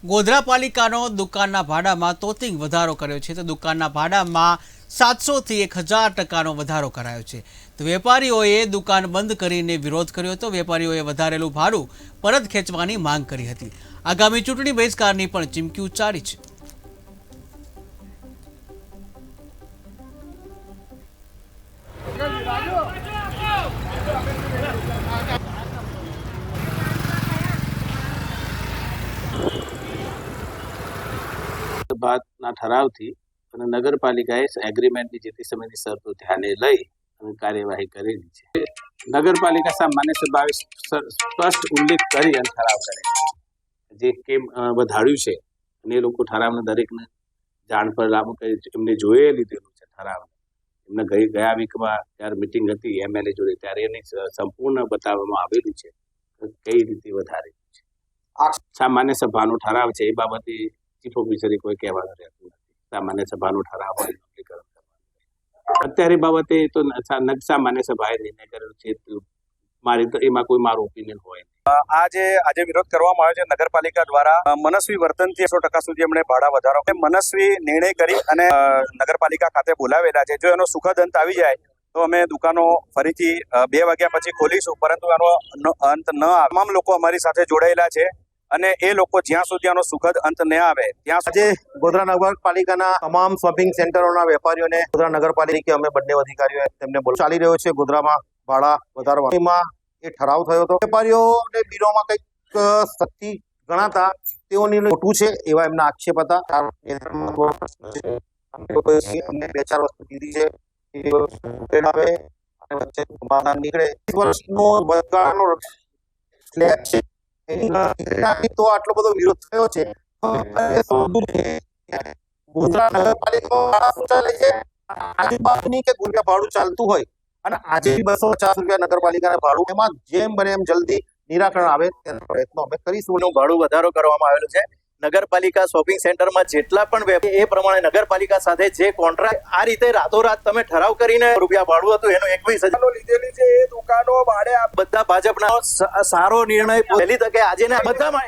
ગોધરા પાલિકાનો દુકાનના ભાડામાં તોતિંગ વધારો કર્યો છે તો દુકાનના ભાડામાં 700 થી 1000% વધારો કરાયો છે તો વેપારીઓએ દુકાન બંધ કરીને વિરોધ કર્યો હતો। વેપારીઓએ વધારેલું ભાડું પરત ખેંચવાની માંગ કરી હતી। આગામી ચૂંટણી બહિષ્કારની પણ ચીમકી ઉચ્ચારી છે। બાદના ઠરાવથી અને નગરપાલિકાએ એગ્રીમેન્ટની જે તે સમયની શરતો ધ્યાને લઈ અને કાર્યવાહી કરેલી છે। નગરપાલિકા સામાન્ય સભાએ સ્પષ્ટ ઉલ્લેખ કરી અને ઠરાવ કરે જે કેમ વધાર્યું છે અને એ લોકો ઠરાવને દરેકને જાણ પર લાગુ કરી એમને જોઈ લીધેલું છે। ઠરાવ એમને ગયા વીકમાં જ્યારે મિટિંગ હતી એમએલએ જોડે ત્યારે એને સંપૂર્ણ બતાવવામાં આવેલું છે કઈ રીતે વધારેલું છે। આ સામાન્ય સભાનો ઠરાવ છે એ બાબતે ચીફ ઓફિસરે કોઈ કહેવાનું રહેતું નથી। સામાન્ય સભાનો ઠરાવ હોય અમલીકરણ કરવાનું। અત્યારે બાબતે તો સામાન્ય સભાએ નિર્ણય કરેલો છે મારી તો એમાં કોઈ મારું ઓપિનિયન હોય નહીં। આજે વિરોધ કરવામાં આવ્યો છે નગરપાલિકા દ્વારા મનસ્વી વર્તનથી 100% સુધી એમણે ભાડા વધારો મનસ્વી નિર્ણય કરી અને નગરપાલિકા ખાતે બોલાવેલા છે। જો એનો સુખદ અંત આવી જાય તો અમે દુકાનો ફરીથી 2 વાગ્યા પછી ખોલીશું, પરંતુ એનો અંત ન આવે। તમામ લોકો અમારી સાથે જોડાયેલા છે અને એ લોકો જ્યાં સુધી આનો સુખદ અંત ન આવે ત્યાં આજે ગોધરા નગરપાલિકાના તમામ શોપિંગ સેન્ટરોના વેપારીઓને ગોધરા નગરપાલિકા અમે બંને અધિકારીઓ તેમને બોલ ચાલી રહ્યો છે ગોધરામાં ભાડા વધારવા એમાં એ ઠરાવ થયો હતો। વેપારીઓને બિલોમાં કંઈક સખ્તી ગણાતા તેઓની ખોટું છે એવા એમના આક્ષેપ હતા। અમને 2-4 વસ્તુ કીધી છે નીકળે વર્ષનો વધગાળાનો સ્લેબ છે તો આટલો બધો વિરોધ થયો છે। ગોધરા નગરપાલિકા શૌચાલય છે આજુબાજુની કે ગુંડા ભાડું ચાલતું હોય અને આજે 250 રૂપિયા નગરપાલિકાના ભાડું એમાં જેમ બને એમ જલ્દી નિરાકરણ આવે તેનો પ્રયત્નો અમે કરીશું। ભાડું વધારો કરવામાં આવેલો છે। નગરપાલિકા શોપિંગ સેન્ટરમાં જેટલા પણ એ પ્રમાણે નગરપાલિકા સાથે જે કોન્ટ્રાક્ટ આ રીતે રાતોરાત તમે ઠરાવ કરીને રૂપિયા ભાડું હતું એનો 21,000 લીધેલી છે એ દુકાનો ભાડે બધા ભાજપના સારો નિર્ણય પહેલી તકે આજે ને બધામાં